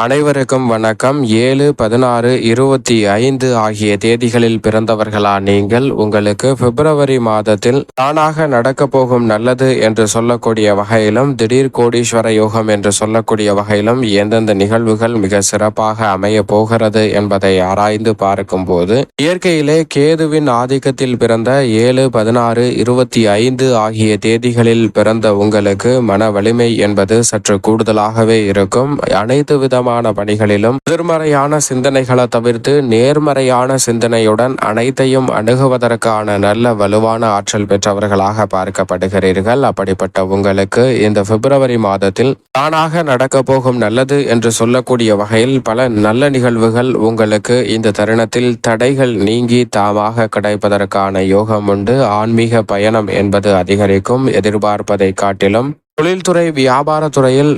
அனைவருக்கும் வணக்கம். 7, 16, 25 ஆகிய தேதிகளில் பிறந்தவர்களா நீங்கள்? உங்களுக்கு பிப்ரவரி மாதத்தில் தானாக நடக்கப் போகும் நல்லது என்று சொல்லக்கூடிய வகையிலும், திடீர் கோடீஸ்வர யோகம் என்று சொல்லக்கூடிய வகையிலும் எந்தெந்த நிகழ்வுகள் மிக சிறப்பாக அமைய போகிறது என்பதை ஆராய்ந்து பார்க்கும் போது, இயற்கையிலே கேதுவின் ஆதிக்கத்தில் பிறந்த 7, 16, 25 ஆகிய தேதிகளில் பிறந்த உங்களுக்கு மன வலிமை என்பது சற்று கூடுதலாகவே இருக்கும். அனைத்து விதமான பணிகளிலும் எதிர்மறையான சிந்தனைகளை தவிர்த்து நேர்மறையான சிந்தனையுடன் அனைத்தையும் அணுகுவதற்கான நல்ல வலுவான ஆற்றல் பெற்றவர்களாக பார்க்கப்படுகிறீர்கள். அப்படிப்பட்ட உங்களுக்கு இந்த பிப்ரவரி மாதத்தில் தானாக நடக்க போகும் நல்லது என்று சொல்லக்கூடிய வகையில் பல நல்ல நிகழ்வுகள் உங்களுக்கு இந்த தருணத்தில் தடைகள் நீங்கி தாமாக கிடைப்பதற்கான யோகம் உண்டு. ஆன்மீக பயணம் என்பது அதிகரிக்கும். எதிர்பார்ப்பதை காட்டிலும் தொழில்துறை வியாபாரத்துறையில்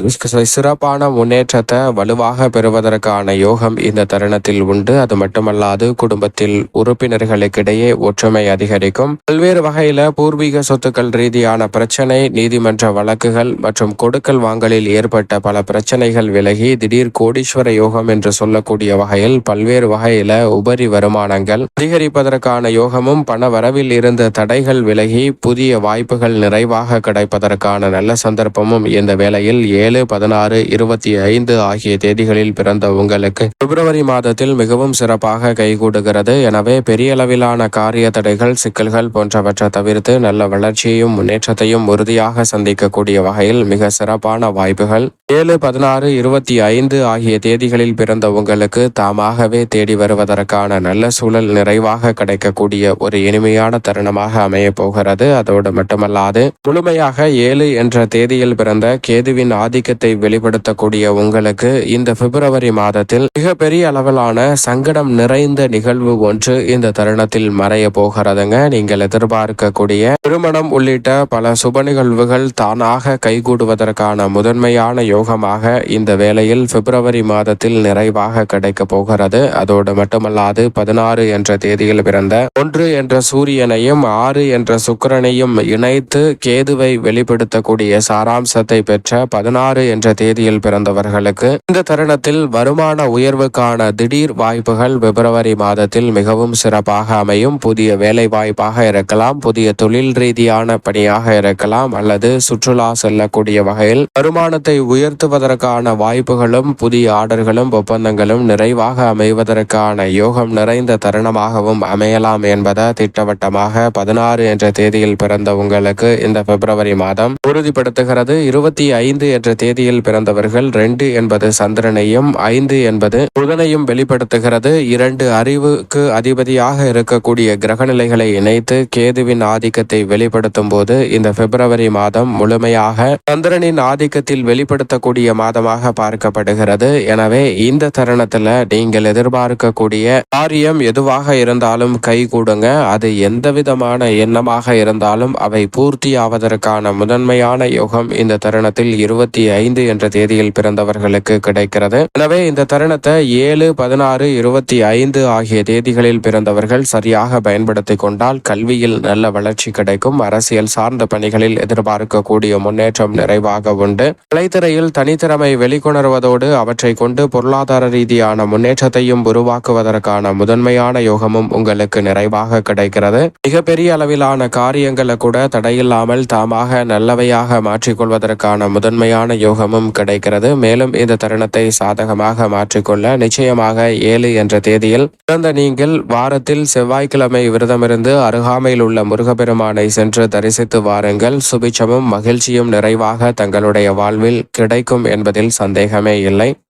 சிறப்பான முன்னேற்றத்தை வலுவாக பெறுவதற்கான யோகம் இந்த தருணத்தில் உண்டு. அது மட்டுமல்லாது குடும்பத்தில் உறுப்பினர்களுக்கிடையே ஒற்றுமை அதிகரிக்கும். பல்வேறு வகையில பூர்வீக சொத்துக்கள் ரீதியான பிரச்சனை, நீதிமன்ற வழக்குகள் மற்றும் கொடுக்கல் வாங்கலில் ஏற்பட்ட பல பிரச்சனைகள் விலகி திடீர் கோடீஸ்வர யோகம் என்று சொல்லக்கூடிய வகையில் பல்வேறு வகையில உபரி வருமானங்கள் அதிகரிப்பதற்கான யோகமும், பண வரவில் இருந்த தடைகள் விலகி புதிய வாய்ப்புகள் நிறைவாக கிடைப்பதற்கான நல்ல சந்தர்ப்பமும் இந்த வேளையில் 7, 16, 25 ஆகிய தேதிகளில் பிறந்த உங்களுக்கு பிப்ரவரி மாதத்தில் மிகவும் சிறப்பாக கைகூடுகிறது. எனவே பெரிய அளவிலான காரிய தடைகள், சிக்கல்கள் போன்றவற்றை தவிர்த்து நல்ல வளர்ச்சியையும் முன்னேற்றத்தையும் உறுதியாக சந்திக்கக்கூடிய வகையில் மிக சிறப்பான வாய்ப்புகள் 7, 16, 25 ஆகிய தேதிகளில் பிறந்த உங்களுக்கு தாமாகவே தேடி வருவதற்கான நல்ல சூழல் நிறைவாக கிடைக்கக்கூடிய ஒரு இனிமையான தருணமாக அமைய போகிறது. அதோடு மட்டுமல்லாது முழுமையாக 7 என்ற தேதியில் பிறந்த கேதுவின் ஆதிக்கத்தை வெளிப்படுத்தக்கூடிய உங்களுக்கு இந்த பிப்ரவரி மாதத்தில் மிக பெரிய அளவிலான சங்கடம் நிறைந்த நிகழ்வு ஒன்று இந்த தருணத்தில் மறைய போகிறதுங்க. நீங்கள் எதிர்பார்க்கக்கூடிய திருமணம் உள்ளிட்ட பல சுப நிகழ்வுகள் தானாக கைகூடுவதற்கான முதன்மையான யோகமாக இந்த வேளையில் பிப்ரவரி மாதத்தில் நிறைவாக கிடைக்க போகிறது. அதோடு மட்டுமல்லாது 16 என்ற தேதியில் பிறந்த 1 என்ற சூரியனையும் 6 என்ற சுக்கிரனையும் இணைத்து கேதுவை வெளிப்படுத்தக்கூடிய சாராம்சத்தை பெற்ற 16 என்ற தேதியில் பிறந்தவர்களுக்கு இந்த தருணத்தில் வருமான உயர்வுக்கான திடீர் வாய்ப்புகள் பிப்ரவரி மாதத்தில் மிகவும் சிறப்பாக அமையும். புதிய வேலை வாய்ப்பாக இருக்கலாம், புதிய தொழில் ரீதியான பணியாக இருக்கலாம், அல்லது சுற்றுலா செல்லக்கூடிய வகையில் வருமானத்தை உயர்த்துவதற்கான வாய்ப்புகளும், புதிய ஆர்டர்களும் ஒப்பந்தங்களும் நிறைவாக அமைவதற்கான யோகம் நிறைந்த தருணமாகவும் அமையலாம் என்பதை திட்டவட்டமாக 16 என்ற தேதியில் பிறந்த உங்களுக்கு இந்த பிப்ரவரி மாதம் உறுதிப்படுத்துகிறது. 25 என்ற தேதியில் பிறந்தவர்கள் 2 என்பது சந்திரனையும் 5 என்பது புதனையும் வெளிப்படுத்துகிறது. 2 அறிவுக்கு அதிபதியாக இருக்கக்கூடிய கிரகநிலைகளை இணைத்து கேதுவின் ஆதிக்கத்தை வெளிப்படுத்தும் போது இந்த பிப்ரவரி மாதம் முழுமையாக சந்திரனின் ஆதிக்கத்தில் வெளிப்படுத்தக்கூடிய மாதமாக பார்க்கப்படுகிறது. எனவே இந்த தருணத்துல நீங்கள் எதிர்பார்க்கக்கூடிய காரியம் எதுவாக இருந்தாலும் கை கூடுங்க. அது எந்த விதமான எண்ணமாக இருந்தாலும் அவை பூர்த்தி ஆவதற்கான முதன்மையான யோகம் இந்த தருணத்தில் 25 என்ற தேதியில் பிறந்தவர்களுக்கு கிடைக்கிறது. எனவே இந்த தருணத்தை 7, 16, 25 ஆகிய தேதிகளில் பிறந்தவர்கள் சரியாக பயன்படுத்திக் கொண்டால் கல்வியில் நல்ல வளர்ச்சி கிடைக்கும். அரசியல் சார்ந்த பணிகளில் எதிர்பார்க்கக்கூடிய முன்னேற்றம் நிறைவாக உண்டு. கலைத்துறையில் தனித்திறமை வெளிக்கொணர்வதோடு அவற்றை கொண்டு பொருளாதார ரீதியான முன்னேற்றத்தையும் உருவாக்குவதற்கான முதன்மையான யோகமும் உங்களுக்கு நிறைவாக கிடைக்கிறது. மிகப்பெரிய அளவிலான காரியங்களை கூட தடையில்லாமல் தாமாக நல்லவையாக மாற்றிக்கொள்வதற்கான முதன்மையான யோகமும் கிடைக்கிறது. மேலும் இந்த தருணத்தை சாதகமாக மாற்றிக்கொள்ள நிச்சயமாக 7 என்ற தேதியில் பிறந்த நீங்கள் வாரத்தில் செவ்வாய்க்கிழமை விரதமிருந்து அருகாமையில் உள்ள முருகப்பெருமானை சென்று தரிசித்து வாருங்கள். சுபிட்சமும் மகிழ்ச்சியும் நிறைவாக தங்களுடைய வாழ்வில் கிடைக்கும் என்பதில் சந்தேகமே இல்லை.